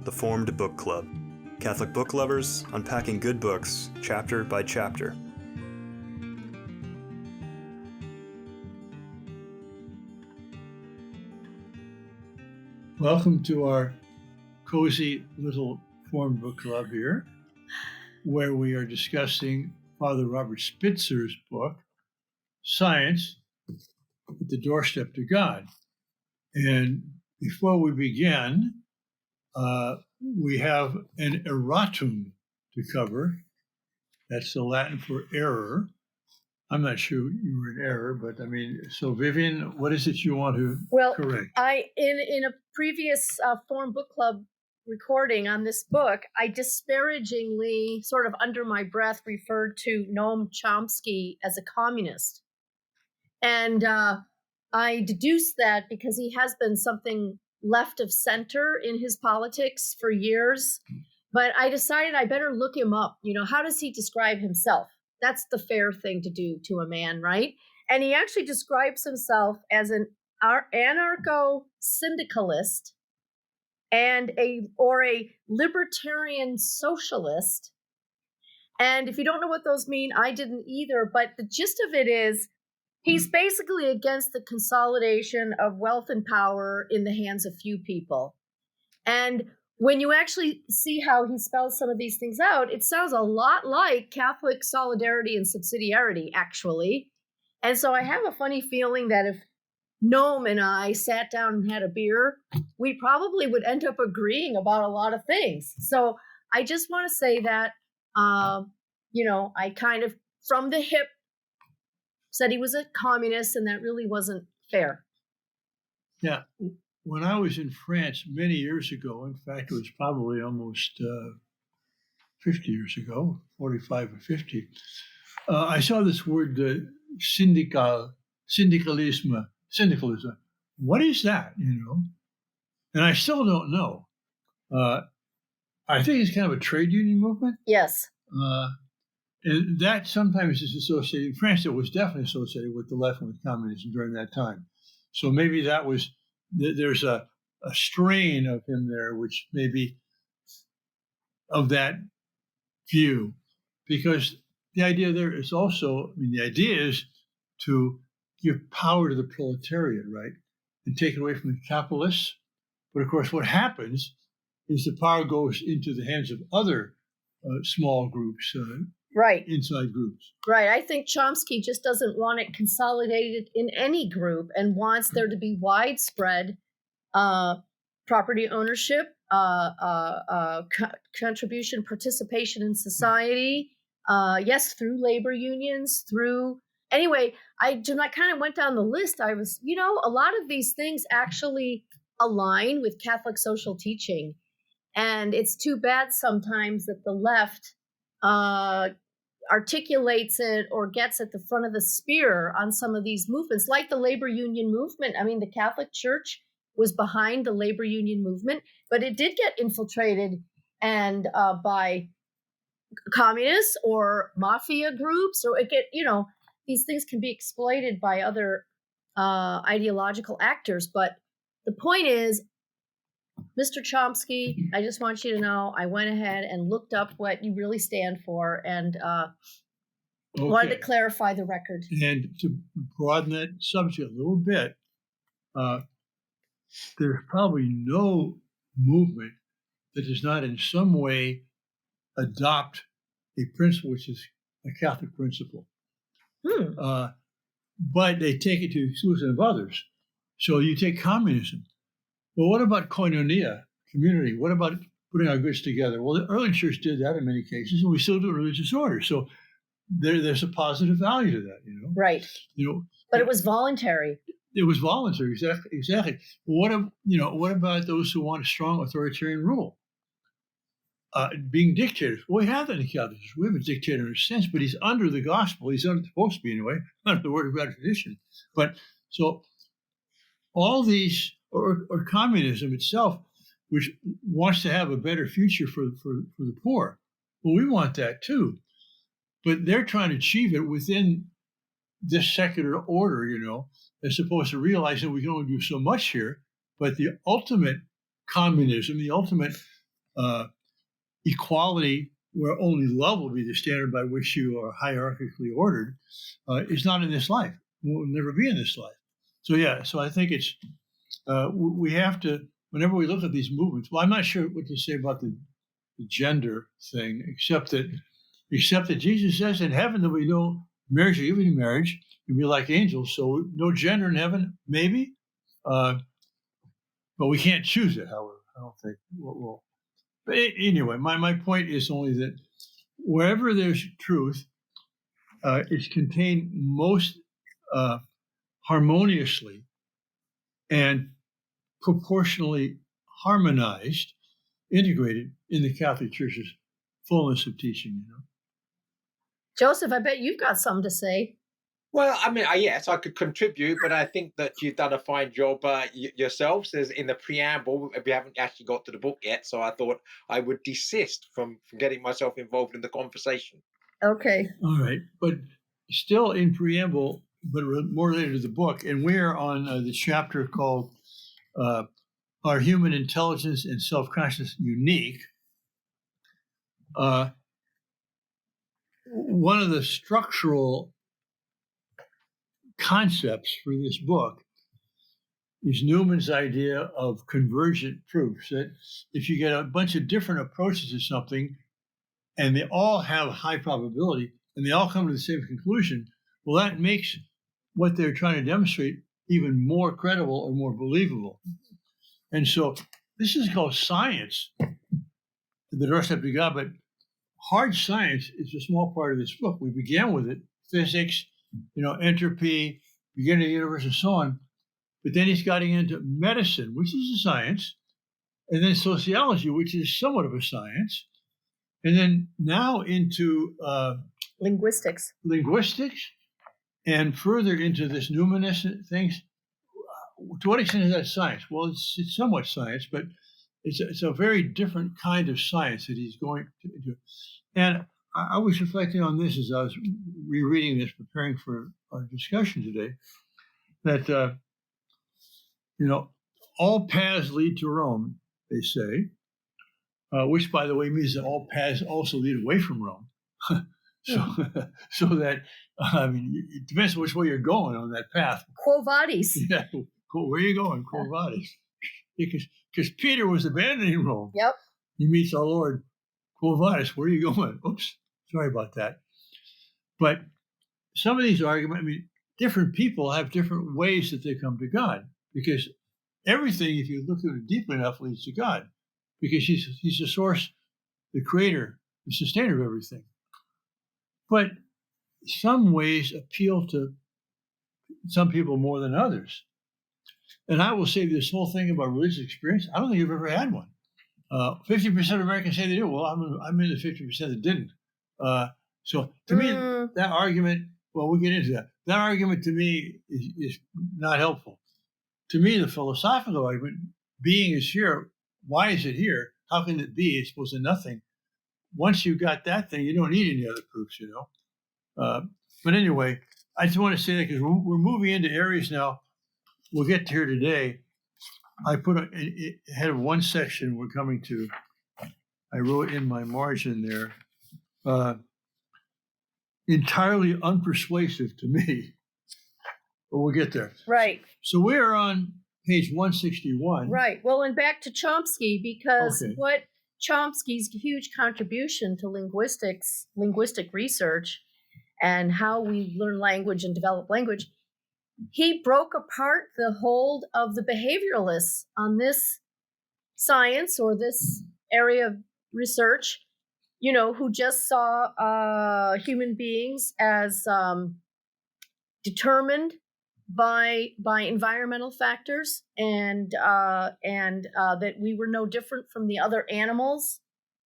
The Formed Book Club. Catholic book lovers unpacking good books, chapter by chapter. Welcome to our cozy little Formed Book Club here, where we are discussing Father Robert Spitzer's book, Science at the Doorstep to God. And before we begin, we have an erratum to cover. That's the Latin for error. I'm not sure you were in error, but so Vivian, what is it you want to correct? In a previous Form Book Club recording on this book, I disparagingly, sort of under my breath, referred to Noam Chomsky as a communist. And I deduced that because he has been something left of center in his politics for years. But I decided I better look him up. How does he describe himself? That's the fair thing to do to a man, right? And he actually describes himself as an anarcho-syndicalist and a libertarian socialist. And if you don't know what those mean, I didn't either. But the gist of it is he's basically against the consolidation of wealth and power in the hands of few people. And when you actually see how he spells some of these things out, it sounds a lot like Catholic solidarity and subsidiarity, actually. And so I have a funny feeling that if Noam and I sat down and had a beer, we probably would end up agreeing about a lot of things. So I just want to say that, I kind of, from the hip, said he was a communist, and that really wasn't fair. Yeah. When I was in France many years ago, in fact, it was probably almost 50 years ago, 45 or 50, I saw this word, syndicalism. What is that, And I still don't know. I think it's kind of a trade union movement. Yes. And that sometimes is associated, in France, it was definitely associated with the left and with communism during that time. So maybe that was, there's a strain of him there, which maybe of that view, because the idea there is also, the idea is to give power to the proletariat, right? And take it away from the capitalists. But of course, what happens is the power goes into the hands of other small groups, right, inside groups. Right. I think Chomsky just doesn't want it consolidated in any group and wants there to be widespread property ownership, contribution, participation in society. Yes, through labor unions, anyway, I kind of went down the list. I was, a lot of these things actually align with Catholic social teaching. And it's too bad sometimes that the left articulates it or gets at the front of the spear on some of these movements, like the labor union movement. The Catholic Church was behind the labor union movement, but it did get infiltrated and by communists or mafia groups, or these things can be exploited by other ideological actors. But the point is, Mr. Chomsky, I just want you to know I went ahead and looked up what you really stand for and wanted to clarify the record. And to broaden that subject a little bit, there's probably no movement that does not in some way adopt a principle which is a Catholic principle. But they take it to the exclusion of others. So you take communism. Well, what about koinonia, community? What about putting our goods together? Well, the early church did that in many cases, and we still do it in religious orders. So there's a positive value to that, Right. But it was voluntary. It was voluntary, exactly. What about those who want a strong authoritarian rule? Being dictators. Well, we have that in the Catholic Church. We have a dictator in a sense, but he's under the gospel. He's supposed to be anyway, under the Word of God tradition. But so all these, or communism itself, which wants to have a better future for the poor. Well, we want that too, but they're trying to achieve it within this secular order, as opposed to realizing we can only do so much here. But the ultimate communism, the ultimate equality, where only love will be the standard by which you are hierarchically ordered, is not in this life. Will never be in this life. So I think it's we have to, whenever we look at these movements. Well, I'm not sure what to say about the gender thing, except that Jesus says in heaven there'll be no marriage or even marriage. You'll be like angels. So no gender in heaven, maybe. But we can't choose it, however. I don't think we'll. But anyway, my point is only that wherever there's truth, it's contained most harmoniously and proportionally harmonized, integrated in the Catholic Church's fullness of teaching. Joseph, I bet you've got something to say. Well, I mean, yes, I could contribute, but I think that you've done a fine job yourselves. There's in the preamble, we haven't actually got to the book yet, so I thought I would desist from getting myself involved in the conversation. Okay. All right, but still in preamble, but more related to the book, and we're on the chapter called "Are Human Intelligence and Self-Consciousness Unique?" One of the structural concepts for this book is Newman's idea of convergent proofs, that if you get a bunch of different approaches to something and they all have high probability and they all come to the same conclusion, well, that makes what they're trying to demonstrate even more credible or more believable. And so this is called science, the Doorstep to God, but hard science is a small part of this book. We began with it, physics, entropy, beginning of the universe, and so on. But then he's gotten into medicine, which is a science, and then sociology, which is somewhat of a science, and then now into linguistics, and further into this numinescent things. To what extent is that science? Well, it's somewhat science, but it's a very different kind of science that he's going to do. And I was reflecting on this as I was rereading this, preparing for our discussion today, that, all paths lead to Rome, they say, which, by the way, means that all paths also lead away from Rome. So that, it depends which way you're going on that path. Quo vadis. Yeah, where are you going? Quo vadis. Because Peter was abandoning Rome. Yep. He meets our Lord. Quo vadis, where are you going? Oops, sorry about that. But some of these arguments, different people have different ways that they come to God, because everything, if you look at it deeply enough, leads to God, because he's the source, the creator, the sustainer of everything. But some ways appeal to some people more than others. And I will say this whole thing about religious experience, I don't think I've ever had one. 50% of Americans say they do. Well, I'm in the 50% that didn't. So to me, that argument, well, we'll get into that. That argument to me is not helpful. To me, the philosophical argument, being is here, why is it here? How can it be? It's supposed to nothing. Once you've got that thing, you don't need any other proofs, But anyway, I just want to say that because we're moving into areas now we'll get to here today. I put ahead of one section we're coming to, I wrote in my margin there, entirely unpersuasive to me, but we'll get there. Right. So we're on page 161. Right. Well, and back to Chomsky, because what Chomsky's huge contribution to linguistic research and how we learn language and develop language, he broke apart the hold of the behavioralists on this science or this area of research, who just saw human beings as determined by environmental factors, and that we were no different from the other animals,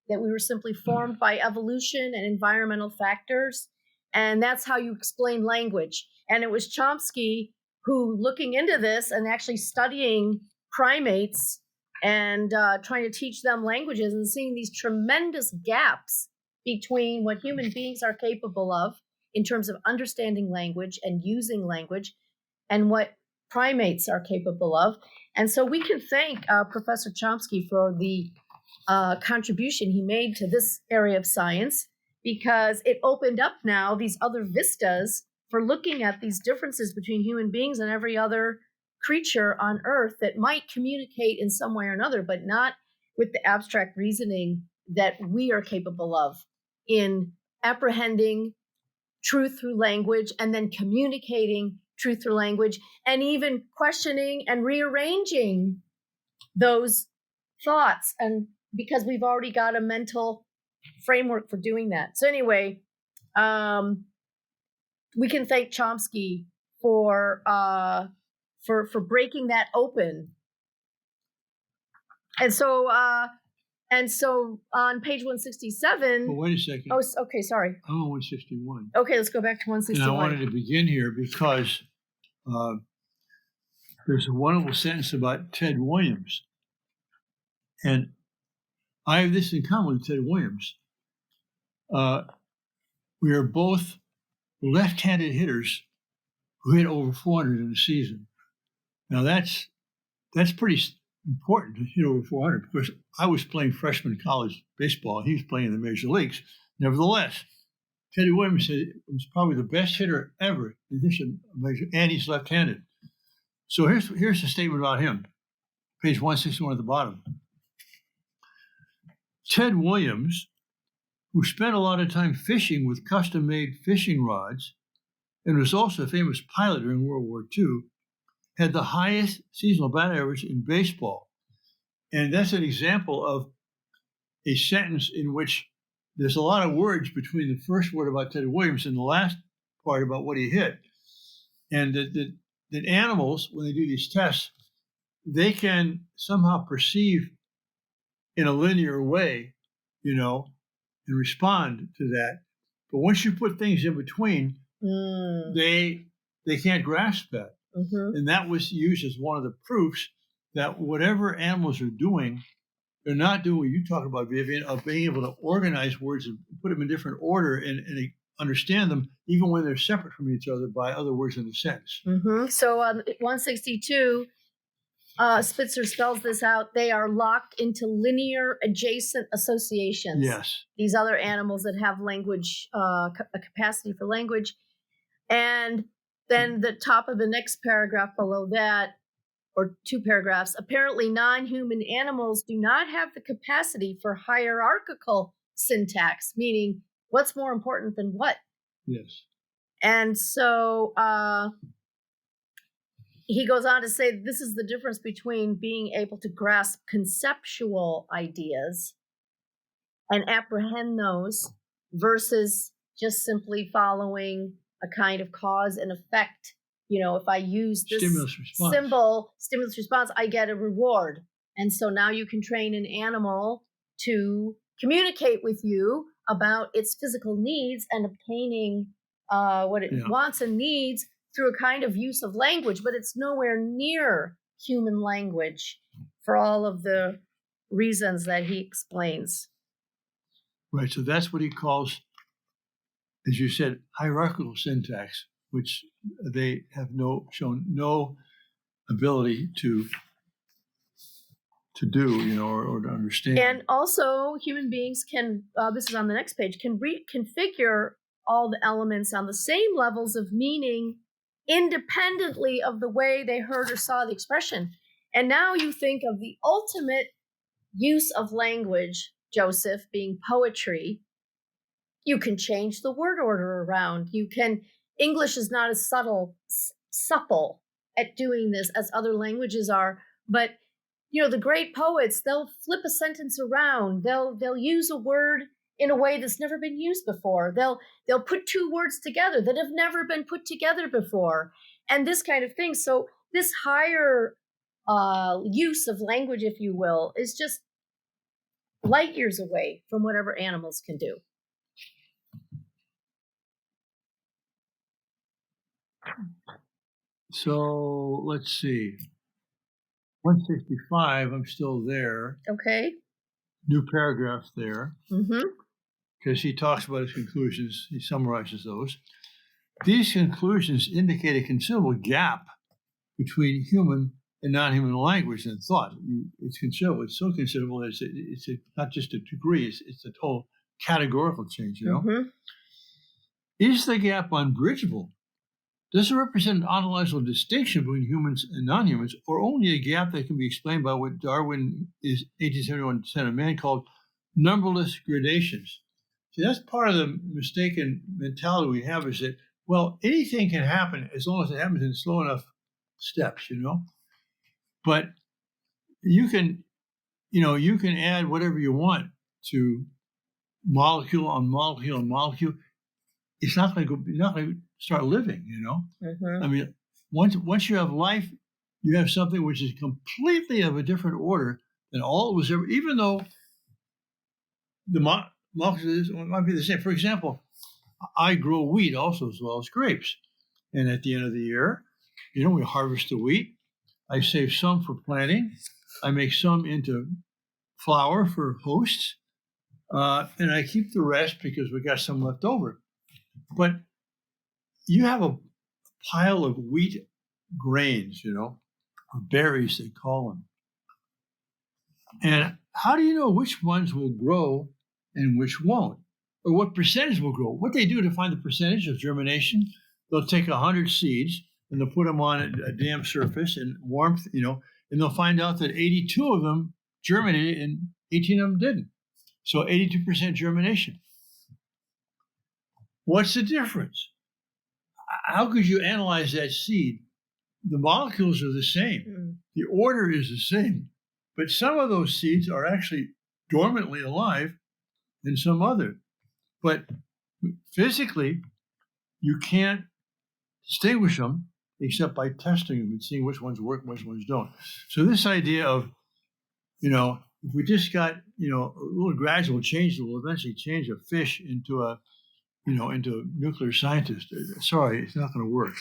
that we were simply formed by evolution and environmental factors. And that's how you explain language. And it was Chomsky who, looking into this and actually studying primates and trying to teach them languages and seeing these tremendous gaps between what human beings are capable of in terms of understanding language and using language and what primates are capable of. And so we can thank Professor Chomsky for the contribution he made to this area of science, because it opened up now these other vistas for looking at these differences between human beings and every other creature on Earth that might communicate in some way or another, but not with the abstract reasoning that we are capable of in apprehending truth through language and then communicating truth through language, and even questioning and rearranging those thoughts, and because we've already got a mental framework for doing that. So anyway, we can thank Chomsky for breaking that open. And so on page 167. Well, wait a second. Oh, okay, sorry. I'm on 161. Okay, let's go back to 161. And I wanted to begin here because there's a wonderful sentence about Ted Williams. And I have this in common with Ted Williams. We are both left-handed hitters who hit over 400 in a season. Now that's pretty important to hit over 400, because I was playing freshman college baseball and he was playing in the major leagues. Nevertheless, Teddy Williams was probably the best hitter ever in this major, and he's left-handed. So here's the statement about him, page 161 at the bottom. Ted Williams, who spent a lot of time fishing with custom-made fishing rods and was also a famous pilot during World War II, had the highest seasonal batting average in baseball. And that's an example of a sentence in which there's a lot of words between the first word about Ted Williams and the last part about what he hit. And that animals, when they do these tests, they can somehow perceive in a linear way, and respond to that. But once you put things in between, they can't grasp that. Mm-hmm. And that was used as one of the proofs that whatever animals are doing, they're not doing what you talk about, Vivian, of being able to organize words and put them in different order and understand them, even when they're separate from each other by other words in the sentence. Mm-hmm. So on 162, Spitzer spells this out. They are locked into linear adjacent associations. Yes. These other animals that have language, a capacity for language. And then the top of the next paragraph below that, or two paragraphs, apparently non-human animals do not have the capacity for hierarchical syntax, meaning what's more important than what? Yes. And so he goes on to say this is the difference between being able to grasp conceptual ideas and apprehend those versus just simply following a kind of cause and effect. If I use this stimulus response, I get a reward. And so now you can train an animal to communicate with you about its physical needs and obtaining what it wants and needs through a kind of use of language, but it's nowhere near human language for all of the reasons that he explains. Right, so that's what he calls, as you said, hierarchical syntax, which they have shown no ability to do, or to understand. And also, human beings can, this is on the next page, can reconfigure all the elements on the same levels of meaning independently of the way they heard or saw the expression. And now you think of the ultimate use of language, Joseph, being poetry. You can change the word order around. English is not as supple at doing this as other languages are, but the great poets, they'll flip a sentence around. They'll use a word in a way that's never been used before. They'll put two words together that have never been put together before, and this kind of thing. So this higher use of language, if you will, is just light years away from whatever animals can do. So let's see. 165, I'm still there. Okay. New paragraph there. Mm-hmm. Because he talks about his conclusions. He summarizes those. These conclusions indicate a considerable gap between human in non-human language and thought. It's considerable. It's so considerable that it's not just a degree, it's a total categorical change, you know? Mm-hmm. Is the gap unbridgeable? Does it represent an ontological distinction between humans and non-humans, or only a gap that can be explained by what Darwin is 1871 Descent of Man called numberless gradations? See, that's part of the mistaken mentality we have, is that, well, anything can happen as long as it happens in slow enough steps, you know? But you can add whatever you want to molecule on molecule on molecule. It's not going to start living, you know? Mm-hmm. I mean, once you have life, you have something which is completely of a different order than all it was ever, even though the molecules might be the same. For example, I grow wheat also as well as grapes. And at the end of the year, you know, we harvest the wheat. I save some for planting. I make some into flour for hosts. And I keep the rest because we got some left over. But you have a pile of wheat grains, you know, or berries, they call them. And how do you know which ones will grow and which won't? Or what percentage will grow? What they do to find the percentage of germination, they'll take 100 seeds and they'll put them on a damp surface and warmth, you know, and they'll find out that 82 of them germinated and 18 of them didn't. So 82% germination. What's the difference? How could you analyze that seed? The molecules are the same. Mm. The order is the same. But some of those seeds are actually dormantly alive and some other. But physically, you can't distinguish them except by testing them and seeing which ones work and which ones don't. So this idea of, you know, if we just got, you know, a little gradual change that will eventually change a fish into a nuclear scientist. Sorry, it's not going to work.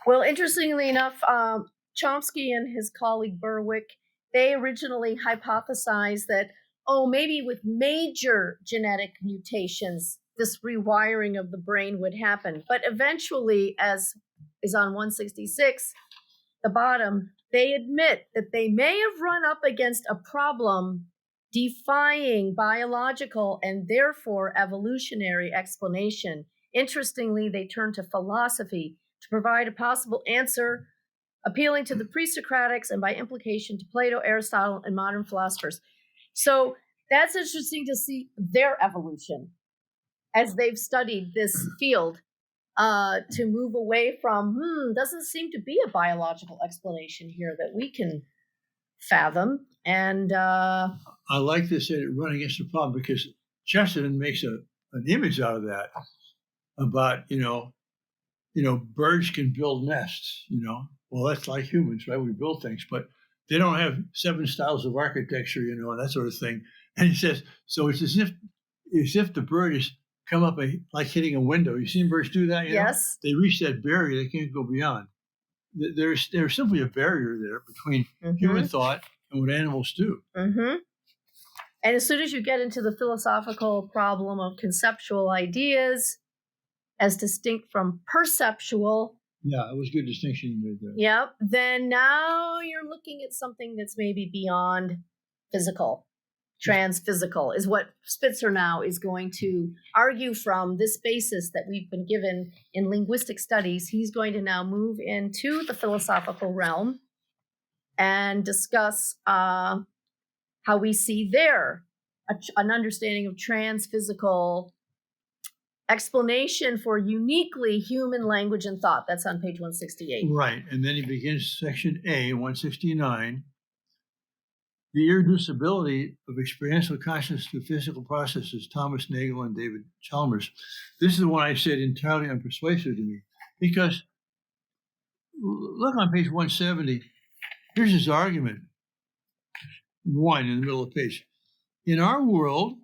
Well, interestingly enough, Chomsky and his colleague Berwick, they originally hypothesized that, maybe with major genetic mutations, this rewiring of the brain would happen. But eventually, as is on 166, the bottom, they admit that they may have run up against a problem defying biological and therefore evolutionary explanation. Interestingly, they turn to philosophy to provide a possible answer, appealing to the pre-Socratics and by implication to Plato, Aristotle, and modern philosophers. So that's interesting to see their evolution as they've studied this field, to move away from, doesn't seem to be a biological explanation here that we can fathom. And I like this run against the problem, because Chesterton makes an image out of that about, you know, birds can build nests, you know. Well, that's like humans, right? We build things, but they don't have 7 styles of architecture, you know, and that sort of thing. And he says, so it's as if the bird has come up like hitting a window. You've seen birds do that, you yes. know? They reach that barrier, they can't go beyond. There's simply a barrier there between human thought and what animals do. Mm-hmm. And as soon as you get into the philosophical problem of conceptual ideas as distinct from perceptual. Yeah, it was a good distinction you made there. Yep. Then now you're looking at something that's maybe beyond physical. Transphysical is what Spitzer now is going to argue from this basis that we've been given in linguistic studies. He's going to now move into the philosophical realm and discuss how we see there an understanding of transphysical explanation for uniquely human language and thought. That's on page 168. Right. And then he begins section A, 169. The irreducibility of experiential consciousness to physical processes, Thomas Nagel and David Chalmers. This is the one I said entirely unpersuasive to me, because look on page 170. Here's his argument. 1 in the middle of the page. In our world,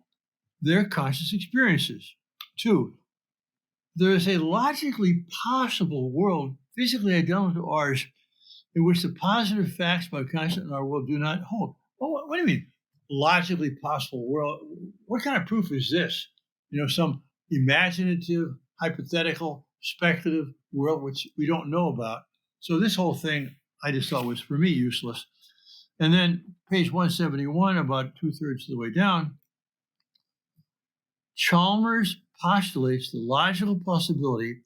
there are conscious experiences. 2, there is a logically possible world physically identical to ours in which the positive facts about consciousness in our world do not hold. Well, what do you mean, logically possible world? What kind of proof is this? You know, some imaginative, hypothetical, speculative world which we don't know about. So this whole thing, I just thought was, for me, useless. And then page 171, about 2/3 of the way down, Chalmers postulates the logical possibility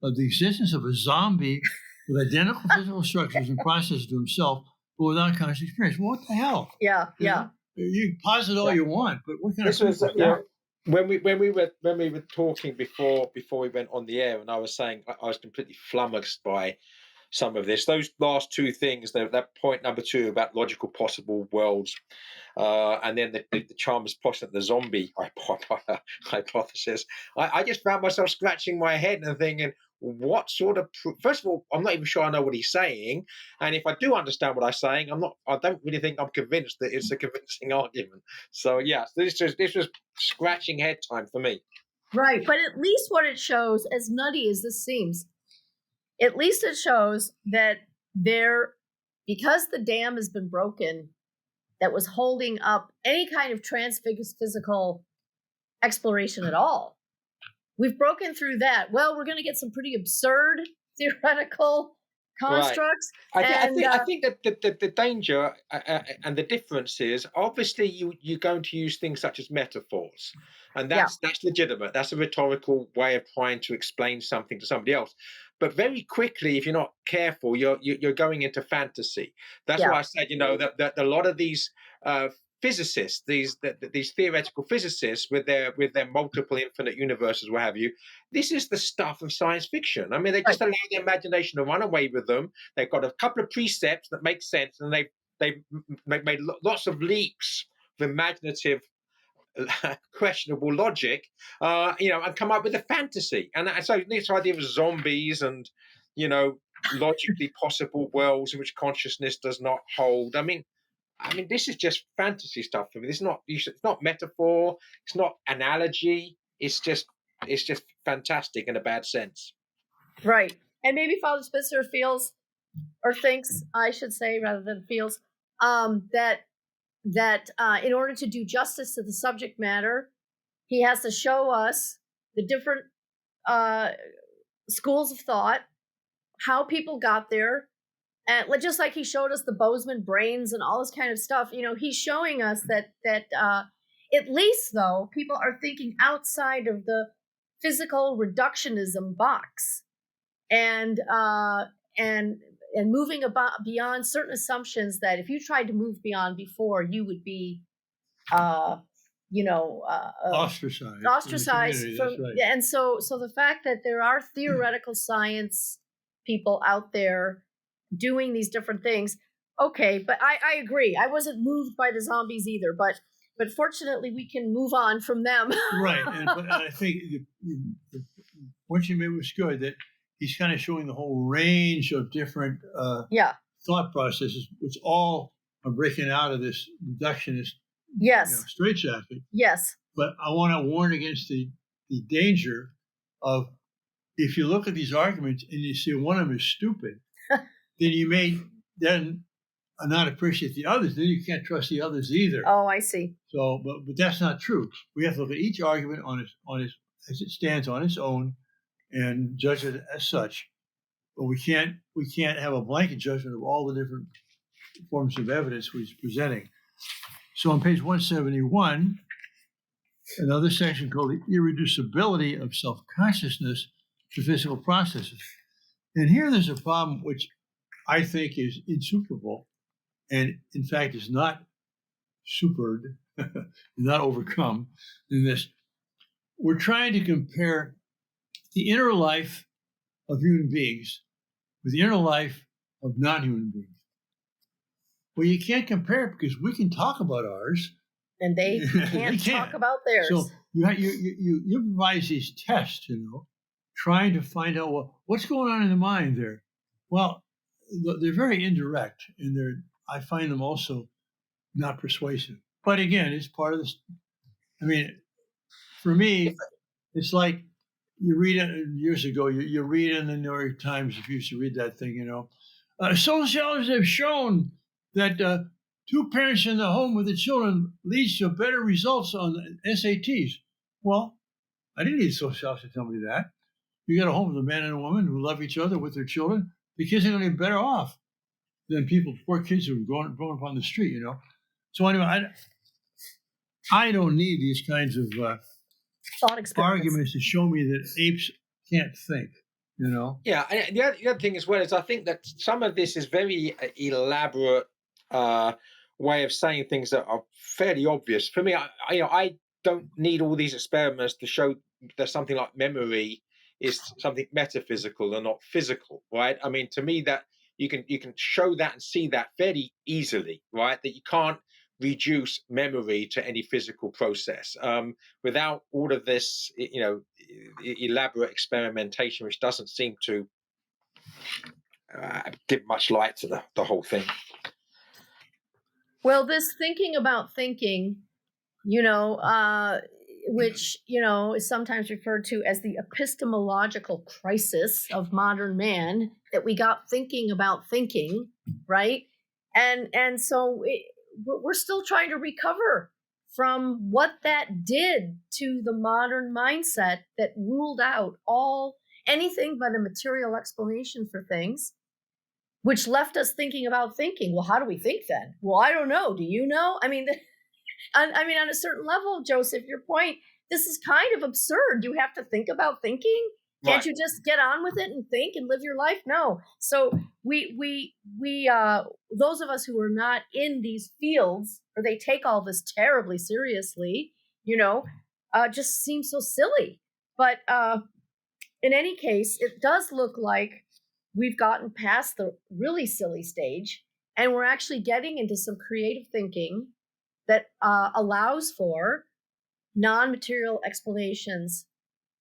of the existence of a zombie with identical physical structures and processes to himself, but without conscious experience. Well, what the hell? Yeah. You can posit all you want, but what kind This of was proof is that? when we were talking before we went on the air, and I was saying I was completely flummoxed by some of this. Those last two things, that point number 2 about logical possible worlds, and then the Chalmers postulate, the zombie hypothesis. I just found myself scratching my head and thinking, what sort of first of all, I'm not even sure I know what he's saying, and if I do understand what I'm saying, I don't really think I'm convinced that it's a convincing argument. So yeah, this was scratching head time for me. Right, but at least what it shows, as nutty as this seems, at least it shows that because the dam has been broken that was holding up any kind of transphysical exploration at all. We've broken through that. Well, we're going to get some pretty absurd theoretical constructs. Right. I think that the danger and the difference is, obviously you're going to use things such as metaphors, and that's legitimate. That's a rhetorical way of trying to explain something to somebody else. But very quickly, if you're not careful, you're going into fantasy. That's why I said, that a lot of these physicists, these theoretical physicists with their multiple infinite universes, what have you, this is the stuff of science fiction. I mean, they just allow the imagination to run away with them. They've got a couple of precepts that make sense, and they've made lots of leaps of imaginative questionable logic, and come up with a fantasy. And so this idea of zombies and, logically possible worlds in which consciousness does not hold. I mean, this is just fantasy stuff for me. It's not metaphor. It's not analogy. It's just fantastic in a bad sense. Right. And maybe Father Spitzer feels, or thinks, I should say, rather than feels, that in order to do justice to the subject matter, he has to show us the different schools of thought, how people got there, and just like he showed us the Bozeman brains and all this kind of stuff. He's showing us that at least, though, people are thinking outside of the physical reductionism box, and moving beyond certain assumptions that if you tried to move beyond before, you would be, ostracized. From, right. And so the fact that there are theoretical science people out there doing these different things, okay, but I agree. I wasn't moved by the zombies either, but fortunately we can move on from them. Right, but I think the point you made was good, that he's kind of showing the whole range of different thought processes, which all are breaking out of this reductionist straitjacket. Yes. But I want to warn against the danger of, if you look at these arguments and you see one of them is stupid, then you may then not appreciate the others. Then you can't trust the others either. Oh, I see. So, but that's not true. We have to look at each argument on its as it stands on its own and judge it as such. But we can't have a blanket judgment of all the different forms of evidence he's presenting. So on page 171, another section called the irreducibility of self-consciousness to physical processes. And here there's a problem which I think is insuperable, and in fact is not supered, not overcome in this. We're trying to compare the inner life of human beings with the inner life of non-human beings. Well, you can't compare it because we can talk about ours, and they can't talk about theirs. So you improvise these tests, trying to find out what's going on in the mind there. Well, they're very indirect, and I find them also not persuasive. But again, it's part of this. I mean, for me, it's like you read it years ago. You read in the New York Times, if you used to read that thing, sociologists have shown that 2 parents in the home with the children leads to better results on SATs. Well, I didn't need a sociologist to tell me that. You got a home with a man and a woman who love each other with their children, the kids are going to be better off. than poor kids who are growing up on the street, So anyway, I don't need these kinds of Thought experiments. arguments to show me that apes can't think, Yeah, and the other thing as well is I think that some of this is very elaborate way of saying things that are fairly obvious. For me, I don't need all these experiments to show that something like memory is something metaphysical and not physical, right? I mean, to me, that you can show that and see that fairly easily, right? That you can't reduce memory to any physical process without all of this, elaborate experimentation, which doesn't seem to give much light to the whole thing. Well, this thinking about thinking, which, is sometimes referred to as the epistemological crisis of modern man, that we got thinking about thinking, right? And so we're still trying to recover from what that did to the modern mindset that ruled out anything but a material explanation for things, which left us thinking about thinking. Well, how do we think then? Well, I don't know. Do you know? I mean, on a certain level, Joseph, your point, this is kind of absurd. You have to think about thinking. Can't you just get on with it and think and live your life? No. So we those of us who are not in these fields, or they take all this terribly seriously, just seem so silly. But in any case, it does look like we've gotten past the really silly stage, and we're actually getting into some creative thinking that allows for non-material explanations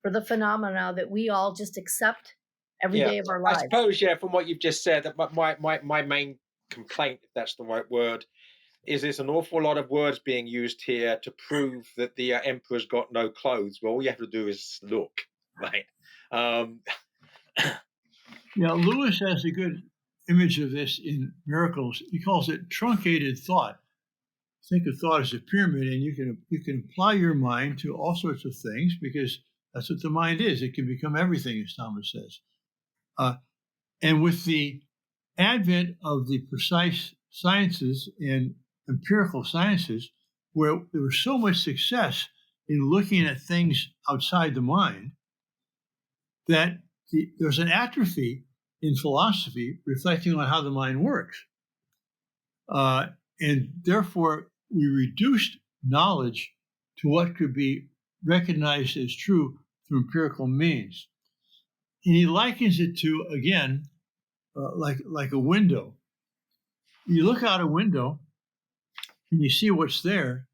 for the phenomena that we all just accept every day of our lives. I suppose, from what you've just said, that my main complaint, if that's the right word, is there's an awful lot of words being used here to prove that the emperor's got no clothes. Well, all you have to do is look, right? Lewis has a good image of this in Miracles. He calls it truncated thought. Think of thought as a pyramid, and you can apply your mind to all sorts of things, because that's what the mind is. It can become everything, as Thomas says. And with the advent of the precise sciences and empirical sciences, where there was so much success in looking at things outside the mind, that there's an atrophy in philosophy reflecting on how the mind works. And therefore, we reduced knowledge to what could be recognized as true through empirical means. And he likens it to, again, like a window. You look out a window and you see what's there,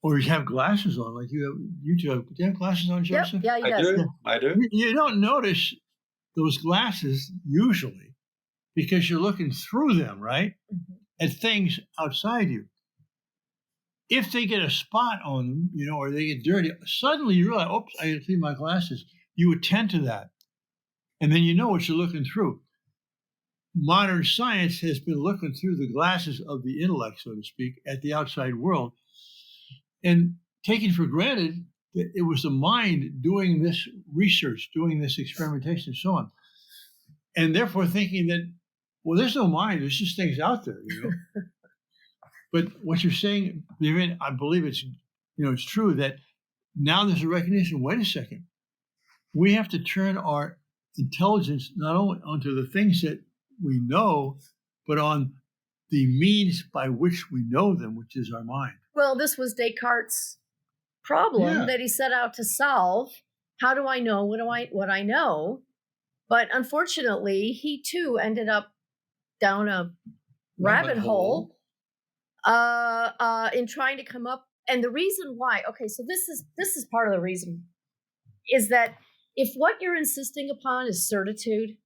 or you have glasses on, like you two have. Do you have glasses on, Joseph? Yep, yeah, he does. I do. You don't notice those glasses usually because you're looking through them, right? Mm-hmm. At things outside you. If they get a spot on them, or they get dirty, suddenly you realize, oops, I got to clean my glasses. You attend to that. And then you know what you're looking through. Modern science has been looking through the glasses of the intellect, so to speak, at the outside world, and taking for granted that it was the mind doing this research, doing this experimentation, and so on. And therefore thinking that, well, there's no mind, there's just things out there, But what you're saying, Vivian, I believe it's true that now there's a recognition, wait a second, we have to turn our intelligence not only onto the things that we know, but on the means by which we know them, which is our mind. Well, this was Descartes' problem that he set out to solve. How do I know what I know? But unfortunately, he too ended up down a rabbit hole in trying to come up. And the reason why, so this is part of the reason, is that if what you're insisting upon is certitude,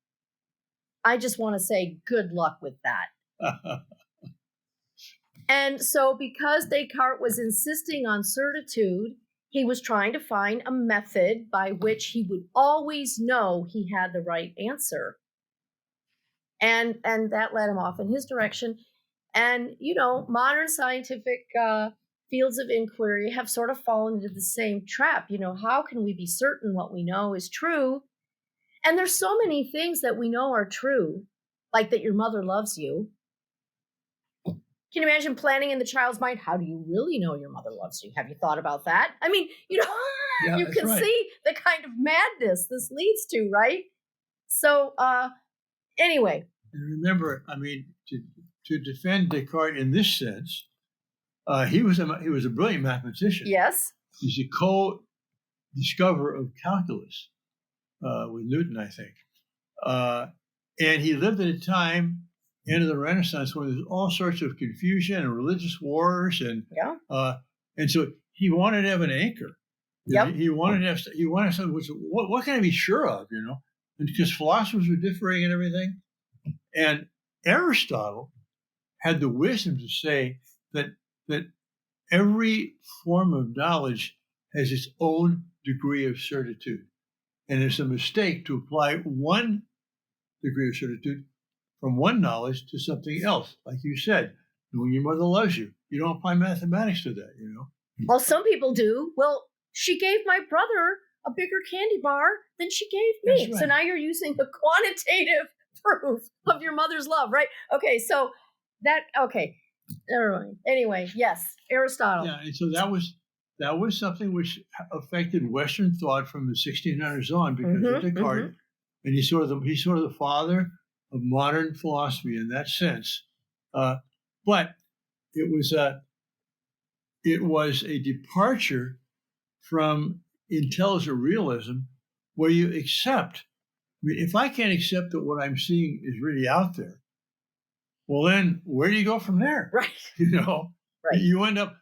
I just want to say good luck with that. And so because Descartes was insisting on certitude, he was trying to find a method by which he would always know he had the right answer. And that led him off in his direction. And, modern scientific fields of inquiry have sort of fallen into the same trap. How can we be certain what we know is true? And there's so many things that we know are true, like that your mother loves you. Can you imagine planning in the child's mind? How do you really know your mother loves you? Have you thought about that? I mean, you know, Yeah, you that's can right. see the kind of madness this leads to, right? So, anyway. And remember, I mean, to defend Descartes in this sense, he was a brilliant mathematician. Yes. He's a co-discoverer of calculus with Newton, I think. And he lived at a time, end of the Renaissance, when there's all sorts of confusion and religious wars, and so he wanted to have an anchor. Yep. He wanted to have something which what can I be sure of, you know? And because philosophers were differing and everything. And Aristotle had the wisdom to say that every form of knowledge has its own degree of certitude. And it's a mistake to apply one degree of certitude from one knowledge to something else. Like you said, knowing your mother loves you. You don't apply mathematics to that, you know? Well, some people do. Well, she gave my brother a bigger candy bar than she gave me. That's right. So now you're using the quantitative proof of your mother's love, right? Okay, so never mind. Anyway, yes, Aristotle. Yeah, and so that was something which affected Western thought from the 1600s on because of Descartes, and he's sort of the father of modern philosophy in that sense. But it was a departure from intelligent realism, where you accept. I mean, if I can't accept that what I'm seeing is really out there, well, then where do you go from there? Right. You know, right. You end up.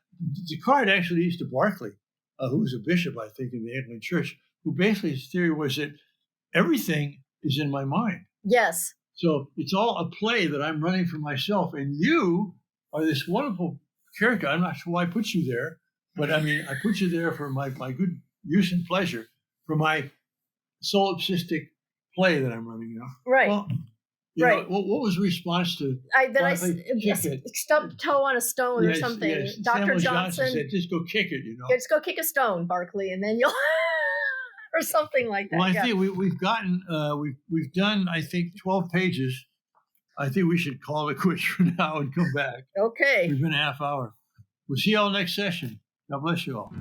Descartes actually used to Berkeley, who was a bishop, I think, in the Anglican Church, who basically his theory was that everything is in my mind. Yes. So it's all a play that I'm running for myself, and you are this wonderful character. I'm not sure why I put you there, but I mean, I put you there for my good use and pleasure, for my solipsistic play that I'm running. You know, right? Well, you know, what was the response to? I stubbed toe on a stone or something. Yes. Dr. Samuel Johnson said, "Just go kick it," you know. Just go kick a stone, Barclay, and then you'll, or something like that. Well, I think we've gotten we've done, I think, 12 pages. I think we should call it quits for now and come back. Okay. We've been a half hour. We'll see you all next session. God bless you all.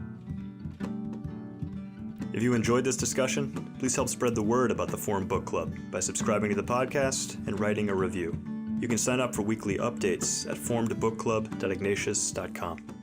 If you enjoyed this discussion, please help spread the word about the Forum Book Club by subscribing to the podcast and writing a review. You can sign up for weekly updates at forumedbookclub.ignatius.com.